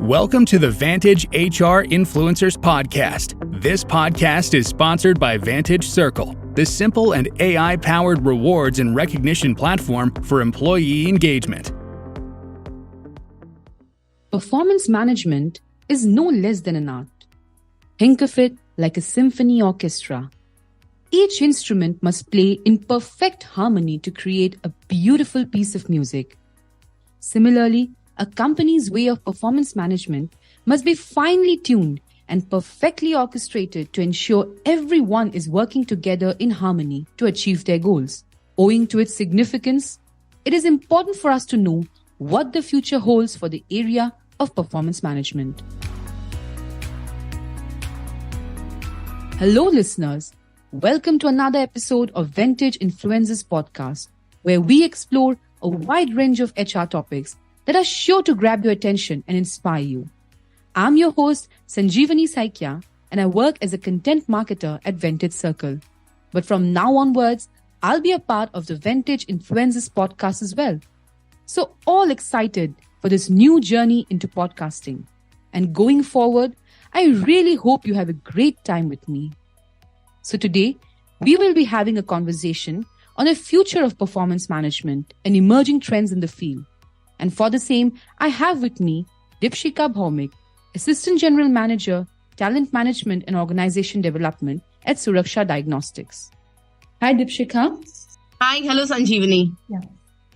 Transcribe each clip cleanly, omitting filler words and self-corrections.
Welcome to the Vantage HR Influencers Podcast. This podcast is sponsored by Vantage Circle, the simple and AI-powered rewards and recognition platform for employee engagement. Performance management is no less than an art. Think of it like a symphony orchestra. Each instrument must play in perfect harmony to create a beautiful piece of music. Similarly, a company's way of performance management must be finely tuned and perfectly orchestrated to ensure everyone is working together in harmony to achieve their goals. Owing to its significance, it is important for us to know what the future holds for the area of performance management. Hello, listeners. Welcome to another episode of Vantage Influencers Podcast, where we explore a wide range of HR topics that are sure to grab your attention and inspire you. I'm your host, Sanjeevani Saikia, and I work as a content marketer at Vantage Circle. But from now onwards, I'll be a part of the Vantage Influencers Podcast as well. So all excited for this new journey into podcasting. And going forward, I really hope you have a great time with me. So today, we will be having a conversation on the future of performance management and emerging trends in the field. And for the same, I have with me Deepshikha Bhowmick, Assistant General Manager, Talent Management and Organization Development at Suraksha Diagnostics. Hi, Deepshikha. Hi, hello, Sanjeevani. Yeah.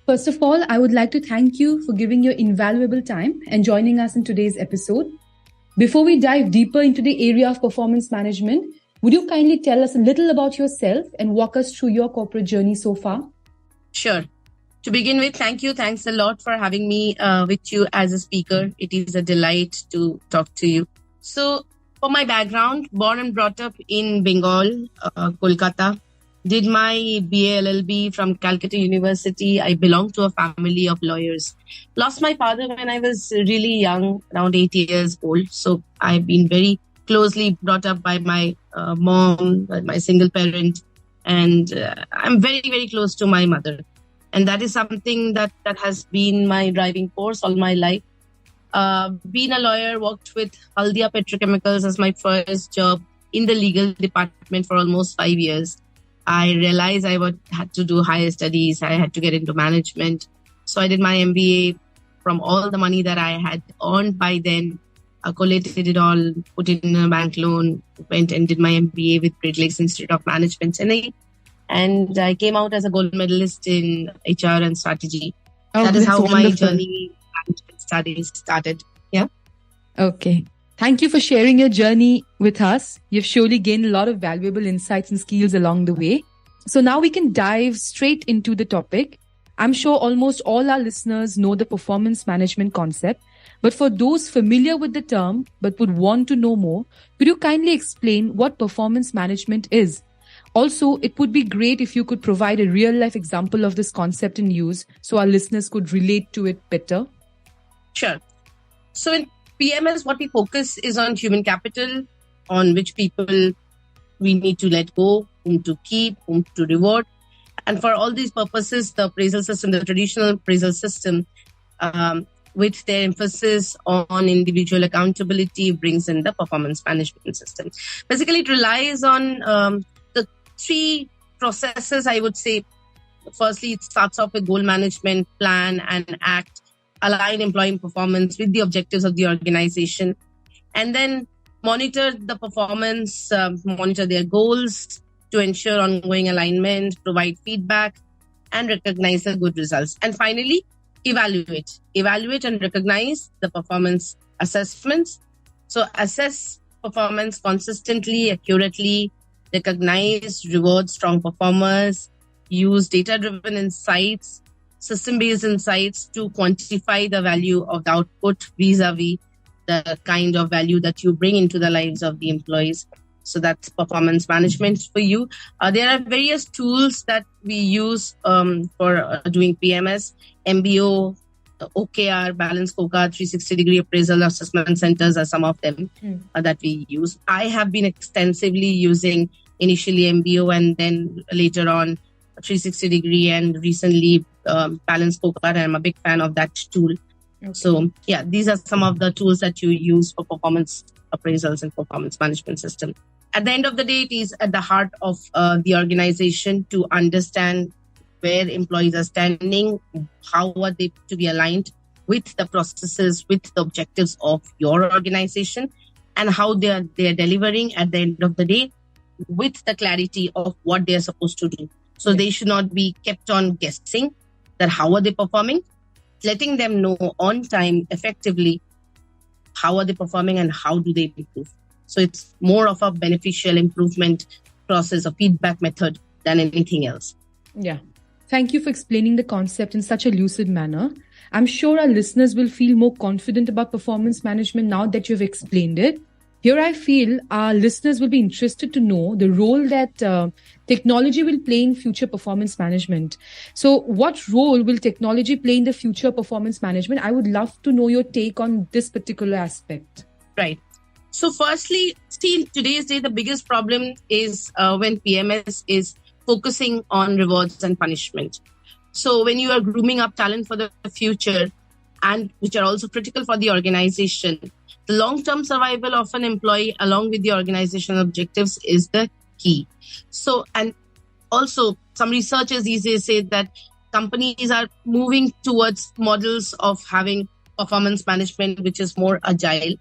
First of all, I would like to thank you for giving your invaluable time and joining us in today's episode. Before we dive deeper into the area of performance management, would you kindly tell us a little about yourself and walk us through your corporate journey so far? Sure. To begin with, thank you. Thanks a lot for having me with you as a speaker. It is a delight to talk to you. So, for my background, born and brought up in Bengal, Kolkata. Did my BA LLB from Calcutta University. I belong to a family of lawyers. Lost my father when I was really young, around 8 years old. So, I've been very closely brought up by my mom, my single parent. And I'm very, very close to my mother. And that is something that has been my driving force all my life. Being a lawyer, worked with Haldia Petrochemicals as my first job in the legal department for almost 5 years. I realized I had to do higher studies. I had to get into management. So I did my MBA from all the money that I had earned by then. Collated it all, put it in a bank loan, went and did my MBA with Great Lakes Institute of Management, Chennai. And I came out as a gold medalist in HR and strategy. That is how my journey studies started. Yeah. Okay. Thank you for sharing your journey with us. You've surely gained a lot of valuable insights and skills along the way. So now we can dive straight into the topic. I'm sure almost all our listeners know the performance management concept. But for those familiar with the term but would want to know more, could you kindly explain what performance management is? Also, it would be great if you could provide a real-life example of this concept in use so our listeners could relate to it better. Sure. So in PMS, what we focus is on human capital, on which people we need to let go, whom to keep, whom to reward. And for all these purposes, the appraisal system, the traditional appraisal system, with their emphasis on individual accountability, brings in the performance management system. Basically, it relies on the three processes, I would say. Firstly, it starts off with goal management, plan and act, align employee performance with the objectives of the organization, and then monitor the performance, monitor their goals to ensure ongoing alignment, provide feedback, and recognize the good results. And finally, evaluate and recognize the performance assessments. So assess performance consistently, accurately, recognize, reward strong performers, use data-driven insights, system-based insights to quantify the value of the output vis-a-vis the kind of value that you bring into the lives of the employees. So that's performance management for you. There are various tools that we use for doing PMS, MBO, OKR, Balance Scorecard, 360-degree appraisal assessment centers are some of them that we use. I have been extensively using initially MBO and then later on 360-degree and recently Balance Scorecard. I'm a big fan of that tool. Okay. So yeah, these are some of the tools that you use for performance appraisals and performance management system. At the end of the day, it is at the heart of the organization to understand where employees are standing, how are they to be aligned with the processes, with the objectives of your organization, and how they are delivering at the end of the day with the clarity of what they are supposed to do. So they should not be kept on guessing that how are they performing, letting them know on time, effectively, how are they performing and how do they improve. So it's more of a beneficial improvement process or feedback method than anything else. Yeah. Thank you for explaining the concept in such a lucid manner. I'm sure our listeners will feel more confident about performance management now that you've explained it. Here, I feel our listeners will be interested to know the role that technology will play in future performance management. So what role will technology play in the future performance management? I would love to know your take on this particular aspect. Right. So firstly, see, in today's day, the biggest problem is when PMS is focusing on rewards and punishment. So when you are grooming up talent for the future, and which are also critical for the organization, the long-term survival of an employee along with the organizational objectives is the key. So, and also some researchers these days say that companies are moving towards models of having performance management, which is more agile.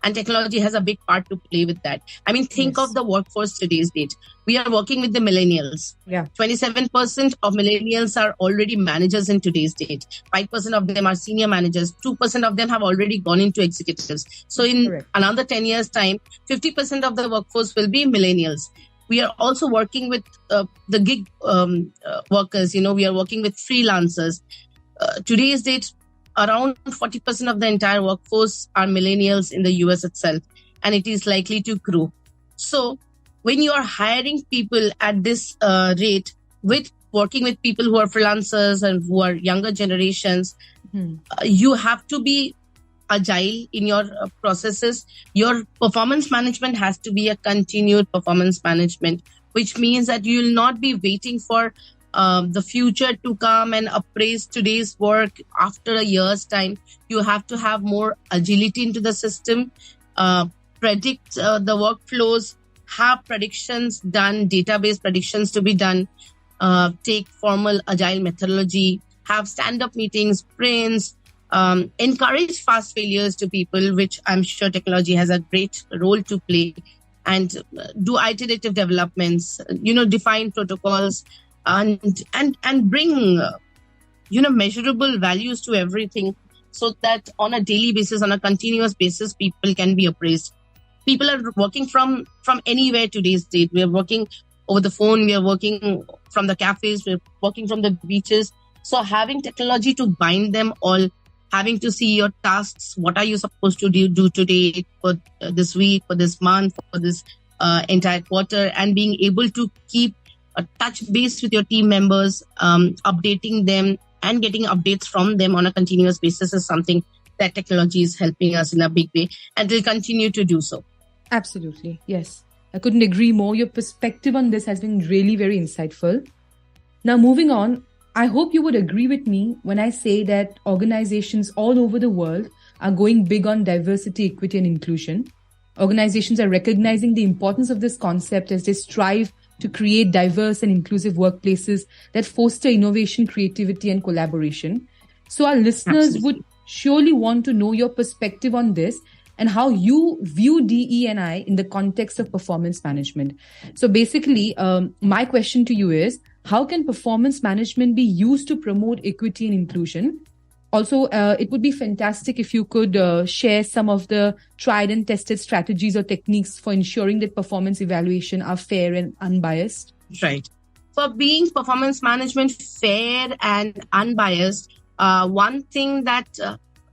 And technology has a big part to play with that. I mean, think of the workforce today's date. We are working with the millennials. 27% of millennials are already managers in today's date. 5% of them are senior managers. 2% of them have already gone into executives. So in another 10 years' time, 50% of the workforce will be millennials. We are also working with the gig workers. We are working with freelancers. Today's date, around 40% of the entire workforce are millennials in the US itself, and it is likely to grow. So when you are hiring people at this rate, with working with people who are freelancers and who are younger generations, you have to be agile in your processes. Your performance management has to be a continued performance management, which means that you will not be waiting for the future to come and appraise today's work after a year's time. You have to have more agility into the system, predict the workflows, have predictions done, database predictions to be done, take formal agile methodology, have stand-up meetings, sprints, encourage fast failures to people, which I'm sure technology has a great role to play, and do iterative developments, define protocols, and bring measurable values to everything, so that on a daily basis, on a continuous basis, people can be appraised. People are working from anywhere today's date. We are working over the phone, we are working from the cafes, we're working from the beaches. So having technology to bind them all, having to see your tasks, what are you supposed to do today, for this week, for this month, for this entire quarter, and being able to keep a touch base with your team members, updating them and getting updates from them on a continuous basis is something that technology is helping us in a big way, and will continue to do so. Absolutely. Yes. I couldn't agree more. Your perspective on this has been really very insightful. Now, moving on, I hope you would agree with me when I say that organizations all over the world are going big on diversity, equity, and inclusion. Organizations are recognizing the importance of this concept as they strive to create diverse and inclusive workplaces that foster innovation, creativity, and collaboration. So our listeners would surely want to know your perspective on this and how you view DE&I in the context of performance management. So basically, my question to you is, how can performance management be used to promote equity and inclusion? Also, it would be fantastic if you could share some of the tried and tested strategies or techniques for ensuring that performance evaluation are fair and unbiased. Right. For being performance management fair and unbiased, one thing that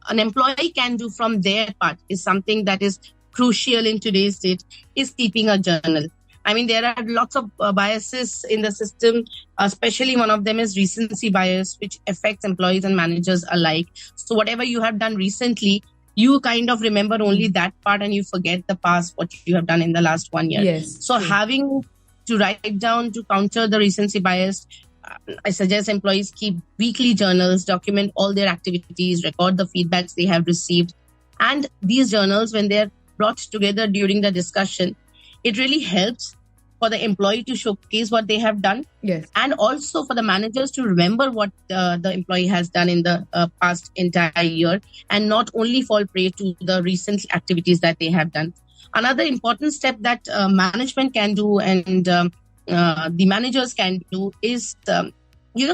an employee can do from their part is something that is crucial in today's date, is keeping a journal. I mean, there are lots of biases in the system, especially one of them is recency bias, which affects employees and managers alike. So whatever you have done recently, you kind of remember only that part and you forget the past, what you have done in the last 1 year. Yes. So having to write down to counter the recency bias, I suggest employees keep weekly journals, document all their activities, record the feedbacks they have received. And these journals, when they're brought together during the discussion, it really helps for the employee to showcase what they have done. Yes. And also for the managers to remember what the employee has done in the past entire year, and not only fall prey to the recent activities that they have done. Another important step that management can do and the managers can do is,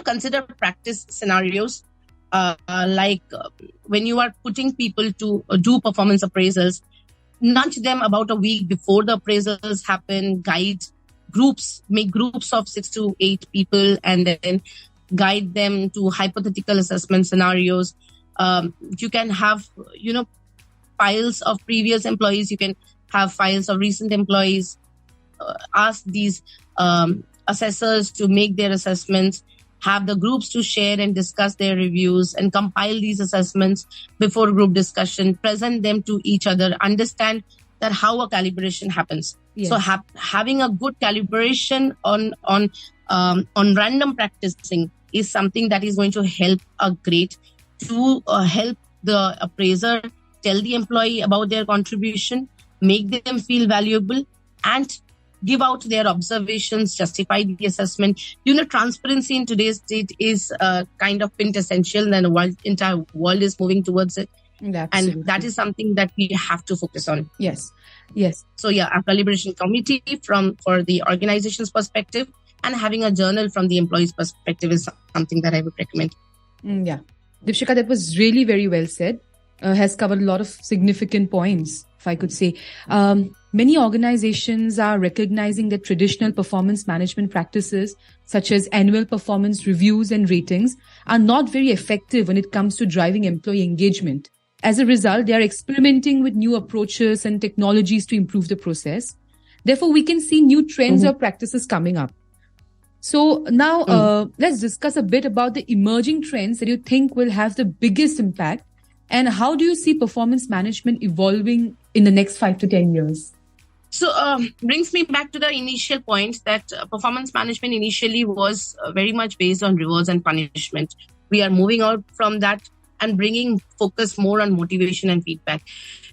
consider practice scenarios. When you are putting people to do performance appraisals, nudge them about a week before the appraisals happen, make groups of 6 to 8 people, and then guide them to hypothetical assessment scenarios. You can have, files of previous employees. You can have files of recent employees. Ask these assessors to make their assessments, have the groups to share and discuss their reviews, and compile these assessments before group discussion, present them to each other, understand that how a calibration happens. Yes. So having a good calibration on random practicing is something that is going to help help the appraiser tell the employee about their contribution, make them feel valuable, and give out their observations, justify the assessment. Transparency in today's state is kind of quintessential, and the entire world is moving towards it. Absolutely. And that is something that we have to focus on. Yes. So a calibration committee for the organization's perspective, and having a journal from the employee's perspective is something that I would recommend. Deepshikha, that was really very well said. Has covered a lot of significant points, if I could say. Many organizations are recognizing that traditional performance management practices, such as annual performance reviews and ratings, are not very effective when it comes to driving employee engagement. As a result, they are experimenting with new approaches and technologies to improve the process. Therefore, we can see new trends or practices coming up. So now let's discuss a bit about the emerging trends that you think will have the biggest impact, and how do you see performance management evolving in the next 5 to 10 years? So brings me back to the initial point that performance management initially was very much based on rewards and punishment. We are moving out from that and bringing focus more on motivation and feedback.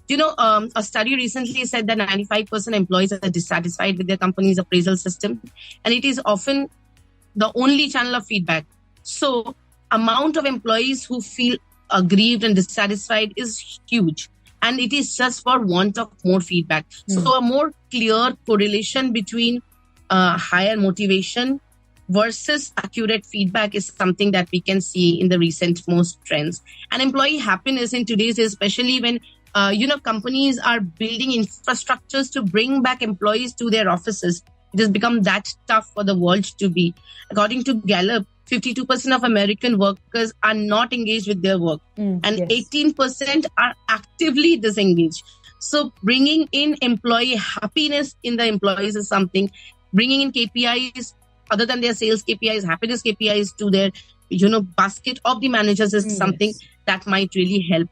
A study recently said that 95% employees are dissatisfied with their company's appraisal system, and it is often the only channel of feedback. So amount of employees who feel aggrieved and dissatisfied is huge, and it is just for want of more feedback. So a more clear correlation between higher motivation versus accurate feedback is something that we can see in the recent most trends. And employee happiness in today's days, especially when companies are building infrastructures to bring back employees to their offices, it has become that tough for the world to be. According to Gallup, 52% of American workers are not engaged with their work, and 18% are actively disengaged. So bringing in employee happiness in the employees is something. Bringing in KPIs other than their sales KPIs, happiness KPIs to their basket of the managers is something that might really help.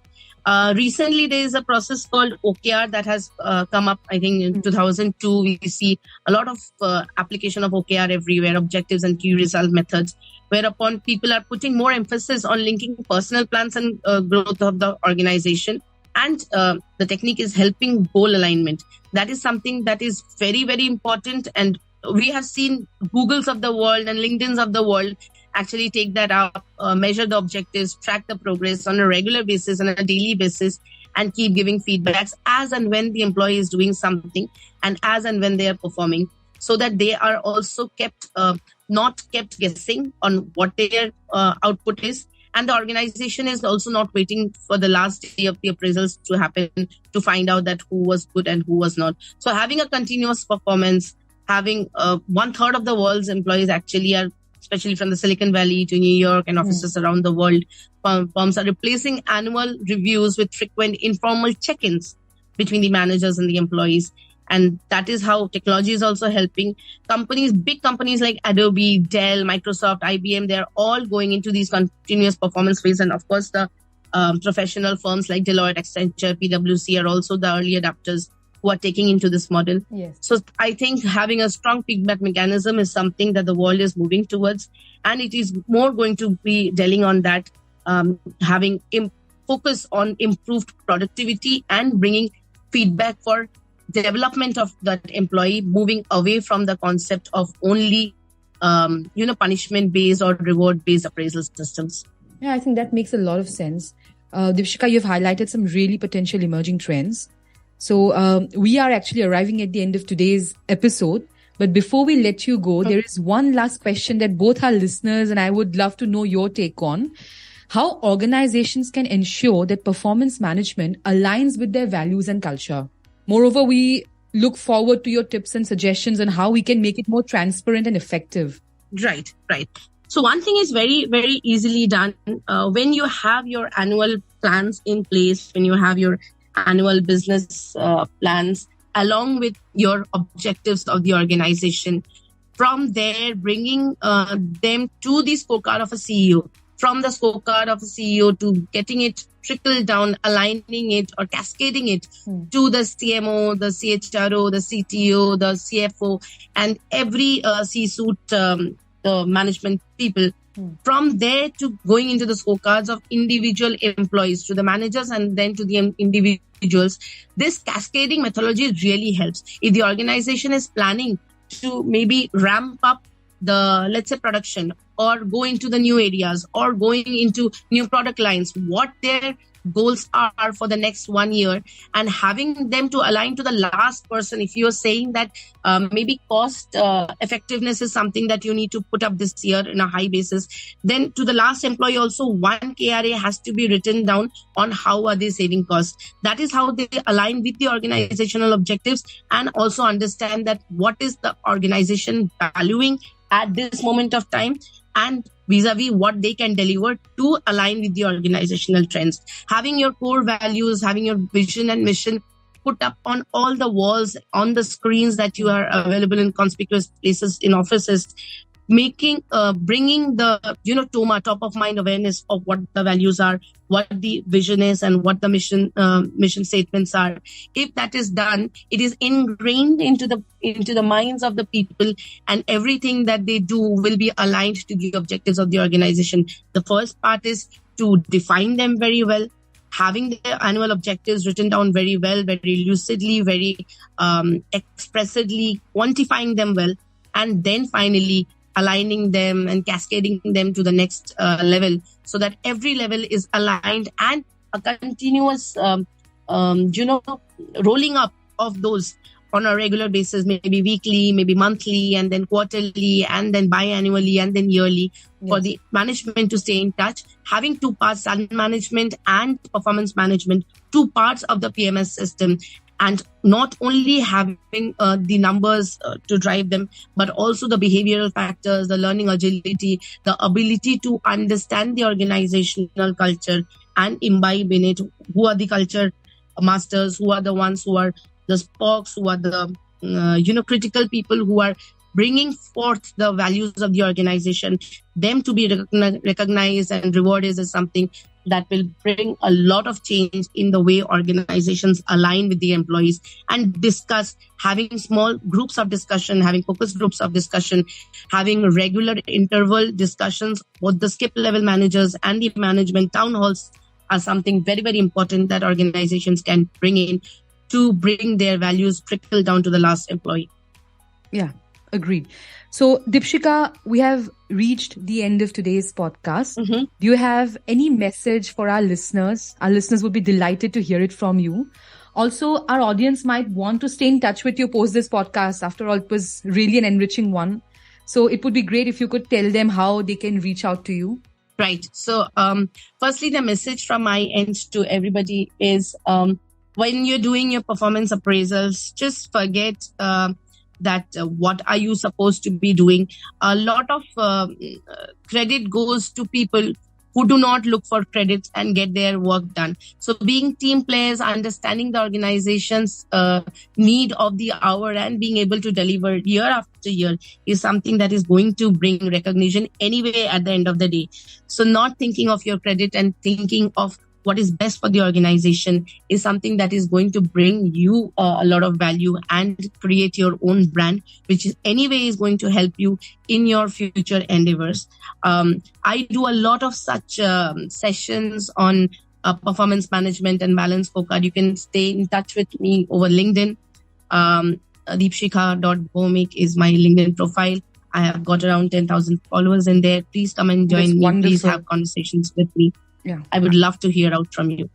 Recently, there is a process called OKR that has come up. I think in 2002, we see a lot of application of OKR everywhere, objectives and key result methods, whereupon people are putting more emphasis on linking personal plans and growth of the organization. And the technique is helping goal alignment. That is something that is very, very important. And we have seen Googles of the world and LinkedIn's of the world actually take that up, measure the objectives, track the progress on a regular basis, on a daily basis, and keep giving feedbacks as and when the employee is doing something and as and when they are performing, so that they are also not kept guessing on what their output is. And the organization is also not waiting for the last day of the appraisals to happen to find out that who was good and who was not. So having a continuous performance, having 1/3 of the world's employees actually are, especially from the Silicon Valley to New York and offices around the world, firms are replacing annual reviews with frequent informal check-ins between the managers and the employees. And that is how technology is also helping. Big companies like Adobe, Dell, Microsoft, IBM, they're all going into these continuous performance phase. And of course, the professional firms like Deloitte, Accenture, PwC are also the early adapters who are taking into this model. Yes. So I think having a strong feedback mechanism is something that the world is moving towards, and it is more going to be dealing on that, having focus on improved productivity and bringing feedback for development of that employee, moving away from the concept of only punishment based or reward based appraisal systems. Yeah, I think that makes a lot of sense. Deepshikha, you've highlighted some really potential emerging trends. So we are actually arriving at the end of today's episode. But before we let you go, there is one last question that both our listeners and I would love to know your take on. How organizations can ensure that performance management aligns with their values and culture. Moreover, we look forward to your tips and suggestions on how we can make it more transparent and effective. Right. So one thing is very, very easily done. When you have your annual plans in place, when you have your annual business plans, along with your objectives of the organization, from there, bringing them to the scorecard of a CEO, from the scorecard of a CEO to getting it trickle down, aligning it or cascading it to the CMO, the CHRO, the CTO, the CFO, and every C-suite the management people. From there to going into the scorecards of individual employees, to the managers and then to the individuals. This cascading methodology really helps. If the organization is planning to maybe ramp up the, let's say, production, or go into the new areas, or going into new product lines, what their goals are for the next 1 year, and having them to align to the last person. If you're saying that maybe cost effectiveness is something that you need to put up this year in a high basis, then to the last employee also, one KRA has to be written down on how are they saving costs. That is how they align with the organizational objectives, and also understand that what is the organization valuing at this moment of time, and vis-a-vis what they can deliver to align with the organizational trends. Having your core values, having your vision and mission put up on all the walls, on the screens that you are available in conspicuous places in offices, bringing the TOMA, top of mind awareness of what the values are, what the vision is, and what the mission statements are. If that is done, it is ingrained into the minds of the people, and everything that they do will be aligned to the objectives of the organization. The first part is to define them very well, having the annual objectives written down very well, very lucidly, very expressively, quantifying them well, and then finally aligning them and cascading them to the next level, so that every level is aligned, and a continuous, rolling up of those on a regular basis, maybe weekly, maybe monthly, and then quarterly, and then biannually, and then yearly, for the management to stay in touch. Having two parts, sun management and performance management, two parts of the PMS system. And not only having the numbers to drive them, but also the behavioral factors, the learning agility, the ability to understand the organizational culture and imbibe in it. Who are the culture masters? Who are the ones who are the spokes? Who are the critical people who are bringing forth the values of the organization? Them to be recognized and rewarded is something that will bring a lot of change in the way organizations align with the employees and discuss, having small groups of discussion, having focus groups of discussion, having regular interval discussions. Both the skip level managers and the management town halls are something very, very important that organizations can bring in to bring their values trickle down to the last employee. Yeah, agreed. So, Deepshikha, we have reached the end of today's podcast. Mm-hmm. Do you have any message for our listeners? Our listeners would be delighted to hear it from you. Also, our audience might want to stay in touch with you post this podcast. After all, it was really an enriching one. So it would be great if you could tell them how they can reach out to you. Right. So, firstly, the message from my end to everybody is when you're doing your performance appraisals, just forget that what are you supposed to be doing. A lot of credit goes to people who do not look for credits and get their work done. So being team players, understanding the organization's need of the hour and being able to deliver year after year is something that is going to bring recognition anyway at the end of the day. So not thinking of your credit and thinking of what is best for the organization is something that is going to bring you a lot of value and create your own brand, which is anyway is going to help you in your future endeavors. I do a lot of such sessions on performance management and balance scorecard. You can stay in touch with me over LinkedIn. Deepshikha.Bhowmick is my LinkedIn profile. I have got around 10,000 followers in there. Please come and join me. Wonderful. Please have conversations with me. Yeah. I would love to hear out from you.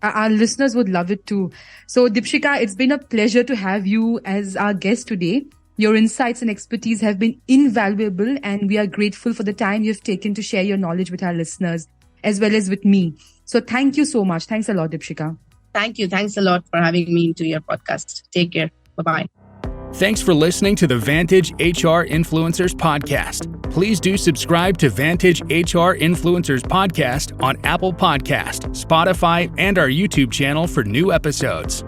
Our listeners would love it too. So Deepshikha, it's been a pleasure to have you as our guest today. Your insights and expertise have been invaluable, and we are grateful for the time you've taken to share your knowledge with our listeners as well as with me. So thank you so much. Thanks a lot, Deepshikha. Thank you. Thanks a lot for having me into your podcast. Take care. Bye-bye. Thanks for listening to the Vantage HR Influencers Podcast. Please do subscribe to Vantage HR Influencers Podcast on Apple Podcast, Spotify, and our YouTube channel for new episodes.